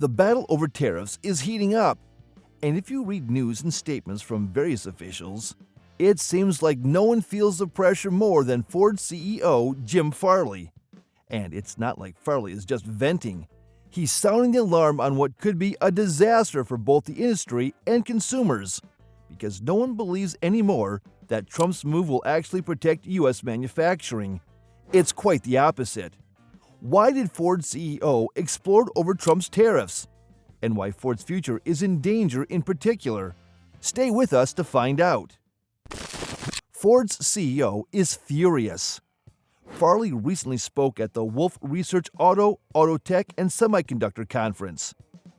The battle over tariffs is heating up, and if you read news and statements from various officials, it seems like no one feels the pressure more than Ford CEO Jim Farley. And it's not like Farley is just venting. He's sounding the alarm on what could be a disaster for both the industry and consumers, because no one believes anymore that Trump's move will actually protect U.S. manufacturing. It's quite the opposite. Why did Ford CEO explode over Trump's tariffs? And why Ford's future is in danger in particular? Stay with us to find out. Ford's CEO is furious. Farley recently spoke at the Wolf Research Auto Tech, and Semiconductor Conference.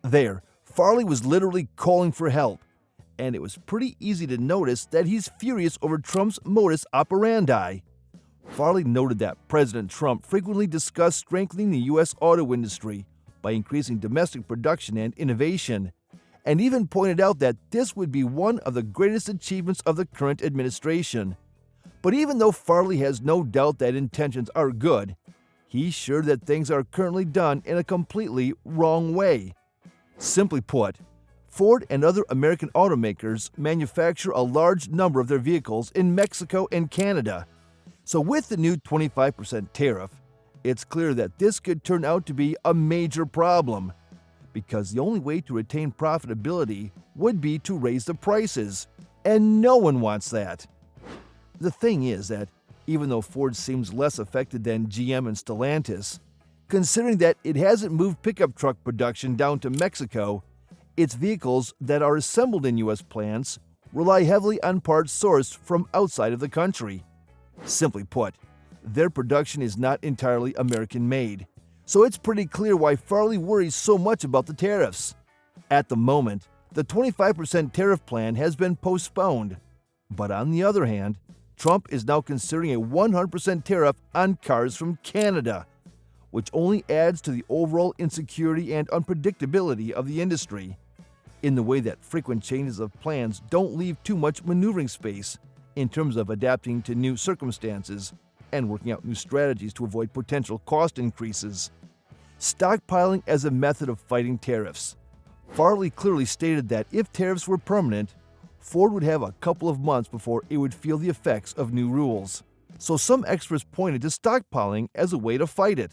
There, Farley was literally calling for help, and it was pretty easy to notice that he's furious over Trump's modus operandi. Farley noted that President Trump frequently discussed strengthening the U.S. auto industry by increasing domestic production and innovation, and even pointed out that this would be one of the greatest achievements of the current administration. But even though Farley has no doubt that intentions are good, he's sure that things are currently done in a completely wrong way. Simply put, Ford and other American automakers manufacture a large number of their vehicles in Mexico and Canada. So with the new 25% tariff, it's clear that this could turn out to be a major problem, because the only way to retain profitability would be to raise the prices, and no one wants that. The thing is that even though Ford seems less affected than GM and Stellantis, considering that it hasn't moved pickup truck production down to Mexico, its vehicles that are assembled in U.S. plants rely heavily on parts sourced from outside of the country. Simply put, their production is not entirely American-made, so it's pretty clear why Farley worries so much about the tariffs. At the moment, the 25% tariff plan has been postponed, but on the other hand, Trump is now considering a 100% tariff on cars from Canada, which only adds to the overall insecurity and unpredictability of the industry, in the way that frequent changes of plans don't leave too much maneuvering space in terms of adapting to new circumstances and working out new strategies to avoid potential cost increases. Stockpiling as a method of fighting tariffs. Farley clearly stated that if tariffs were permanent, Ford would have a couple of months before it would feel the effects of new rules. So some experts pointed to stockpiling as a way to fight it.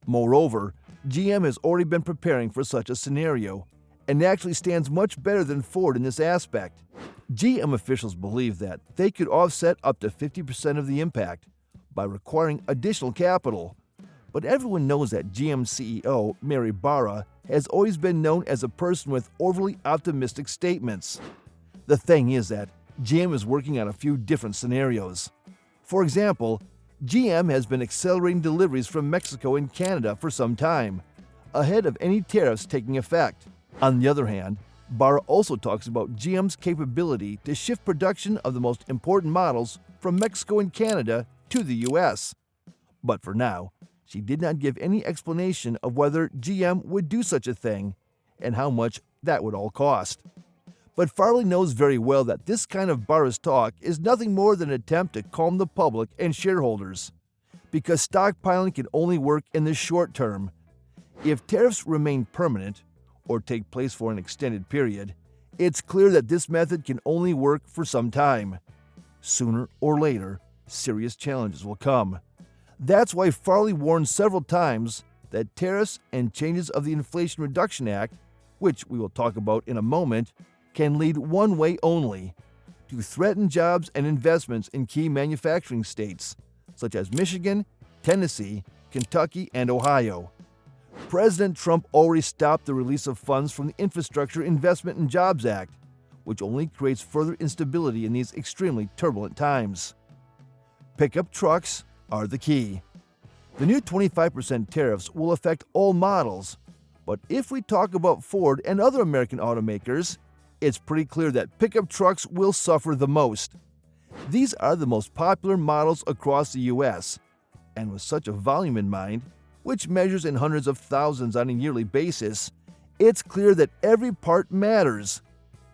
Moreover, GM has already been preparing for such a scenario, and actually stands much better than Ford in this aspect. GM officials believe that they could offset up to 50% of the impact by requiring additional capital. But everyone knows that GM CEO Mary Barra has always been known as a person with overly optimistic statements. The thing is that GM is working on a few different scenarios. For example, GM has been accelerating deliveries from Mexico and Canada for some time, ahead of any tariffs taking effect. On the other hand, Barra also talks about GM's capability to shift production of the most important models from Mexico and Canada to the U.S. But for now, she did not give any explanation of whether GM would do such a thing and how much that would all cost. But Farley knows very well that this kind of Barra's talk is nothing more than an attempt to calm the public and shareholders, because stockpiling can only work in the short term. If tariffs remain permanent, or take place for an extended period, it's clear that this method can only work for some time. Sooner or later, serious challenges will come. That's why Farley warned several times that tariffs and changes of the Inflation Reduction Act, which we will talk about in a moment, can lead one way only: to threaten jobs and investments in key manufacturing states, such as Michigan, Tennessee, Kentucky, and Ohio. President Trump already stopped the release of funds from the Infrastructure Investment and Jobs Act, which only creates further instability in these extremely turbulent times. Pickup trucks are the key. The new 25% tariffs will affect all models, but if we talk about Ford and other American automakers, it's pretty clear that pickup trucks will suffer the most. These are the most popular models across the U.S., and with such a volume in mind, which measures in hundreds of thousands on a yearly basis, it's clear that every part matters.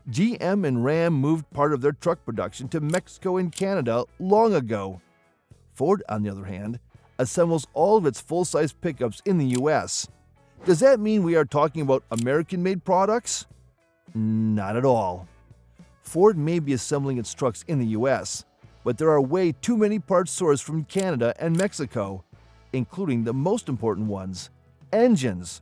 GM and Ram moved part of their truck production to Mexico and Canada long ago. Ford, on the other hand, assembles all of its full-size pickups in the U.S. Does that mean we are talking about American-made products? Not at all. Ford may be assembling its trucks in the US, but there are way too many parts sourced from Canada and Mexico, including the most important ones, engines.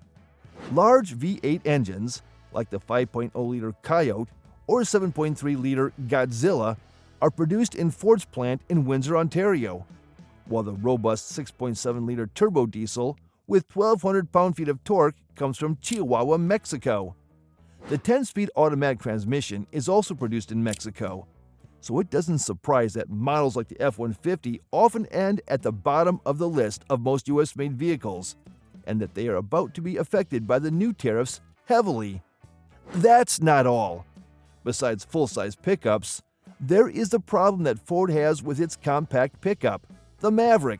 Large V8 engines, like the 5.0-liter Coyote or 7.3-liter Godzilla, are produced in Ford's plant in Windsor, Ontario, while the robust 6.7-liter turbo diesel with 1,200 pound-feet of torque comes from Chihuahua, Mexico. The 10-speed automatic transmission is also produced in Mexico, so it doesn't surprise that models like the F-150 often end at the bottom of the list of most US-made vehicles, and that they are about to be affected by the new tariffs heavily. That's not all. Besides full-size pickups, there is the problem that Ford has with its compact pickup, the Maverick,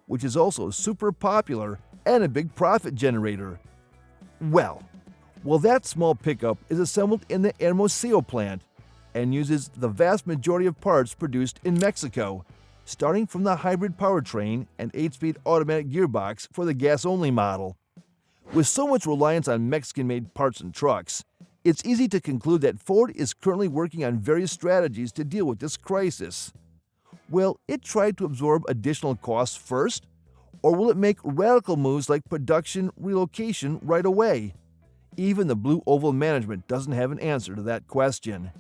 which is also super popular and a big profit generator. Well, that small pickup is assembled in the Hermosillo plant and uses the vast majority of parts produced in Mexico, starting from the hybrid powertrain and 8-speed automatic gearbox for the gas-only model. With so much reliance on Mexican-made parts and trucks, it's easy to conclude that Ford is currently working on various strategies to deal with this crisis. Will it try to absorb additional costs first, or will it make radical moves like production relocation right away? Even the Blue Oval management doesn't have an answer to that question.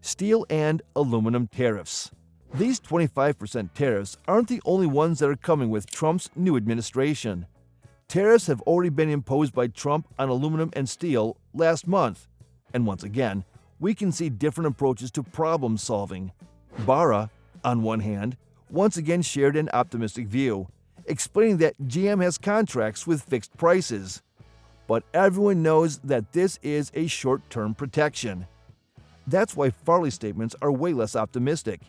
Steel and aluminum tariffs. These 25% tariffs aren't the only ones that are coming with Trump's new administration. Tariffs have already been imposed by Trump on aluminum and steel last month, and once again, we can see different approaches to problem solving. Barra, on one hand, once again shared an optimistic view, explaining that GM has contracts with fixed prices. But everyone knows that this is a short-term protection. That's why Farley's statements are way less optimistic,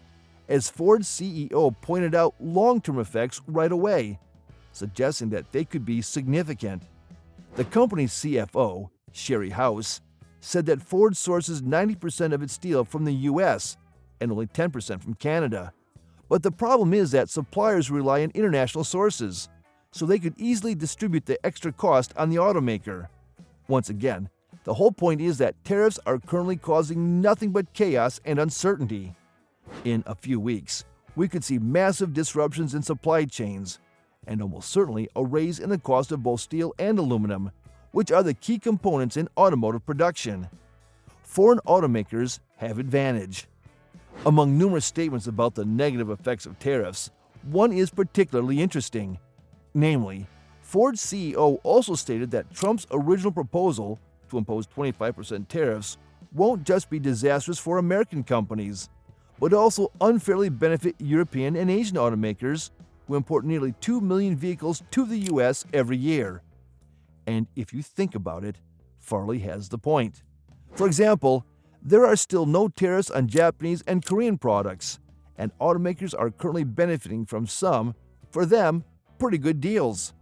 as Ford's CEO pointed out long-term effects right away, suggesting that they could be significant. The company's CFO, Sherry House, said that Ford sources 90% of its steel from the US and only 10% from Canada. But the problem is that suppliers rely on international sources, so they could easily distribute the extra cost on the automaker. Once again, the whole point is that tariffs are currently causing nothing but chaos and uncertainty. In a few weeks, we could see massive disruptions in supply chains, and almost certainly a raise in the cost of both steel and aluminum, which are the key components in automotive production. Foreign automakers have advantage. Among numerous statements about the negative effects of tariffs, one is particularly interesting. Namely, Ford's CEO also stated that Trump's original proposal to impose 25% tariffs won't just be disastrous for American companies, but also unfairly benefit European and Asian automakers who import nearly 2 million vehicles to the US every year. And if you think about it, Farley has the point. For example, there are still no tariffs on Japanese and Korean products, and automakers are currently benefiting from some, for them, pretty good deals.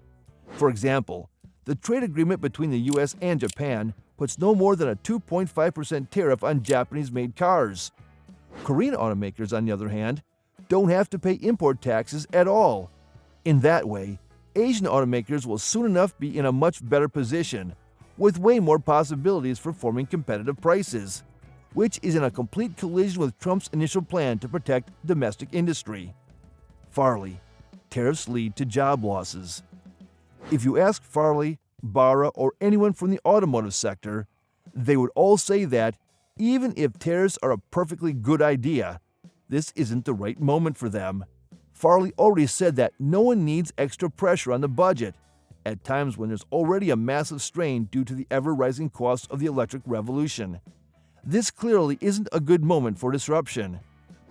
For example, the trade agreement between the US and Japan puts no more than a 2.5% tariff on Japanese-made cars. Korean automakers, on the other hand, don't have to pay import taxes at all. In that way, Asian automakers will soon enough be in a much better position, with way more possibilities for forming competitive prices, which is in a complete collision with Trump's initial plan to protect domestic industry. Farley, tariffs lead to job losses. If you ask Farley, Barra, or anyone from the automotive sector, they would all say that, even if tariffs are a perfectly good idea, this isn't the right moment for them. Farley already said that no one needs extra pressure on the budget, at times when there's already a massive strain due to the ever-rising costs of the electric revolution. This clearly isn't a good moment for disruption.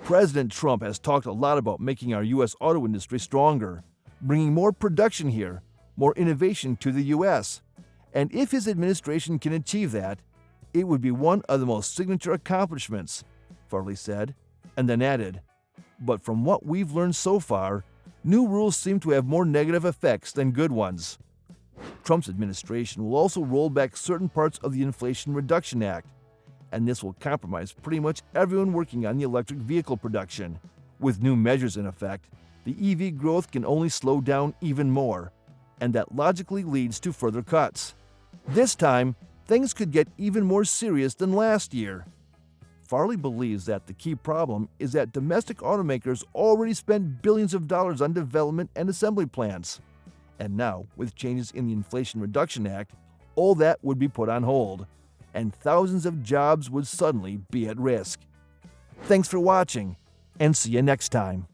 President Trump has talked a lot about making our U.S. auto industry stronger, bringing more production here, more innovation to the U.S. And if his administration can achieve that, it would be one of the most signature accomplishments, Farley said, and then added, but from what we've learned so far, new rules seem to have more negative effects than good ones. Trump's administration will also roll back certain parts of the Inflation Reduction Act, and this will compromise pretty much everyone working on the electric vehicle production. With new measures in effect, the EV growth can only slow down even more, and that logically leads to further cuts. This time, things could get even more serious than last year. Farley believes that the key problem is that domestic automakers already spend billions of dollars on development and assembly plants. And now, with changes in the Inflation Reduction Act, all that would be put on hold, and thousands of jobs would suddenly be at risk. Thanks for watching, and see you next time.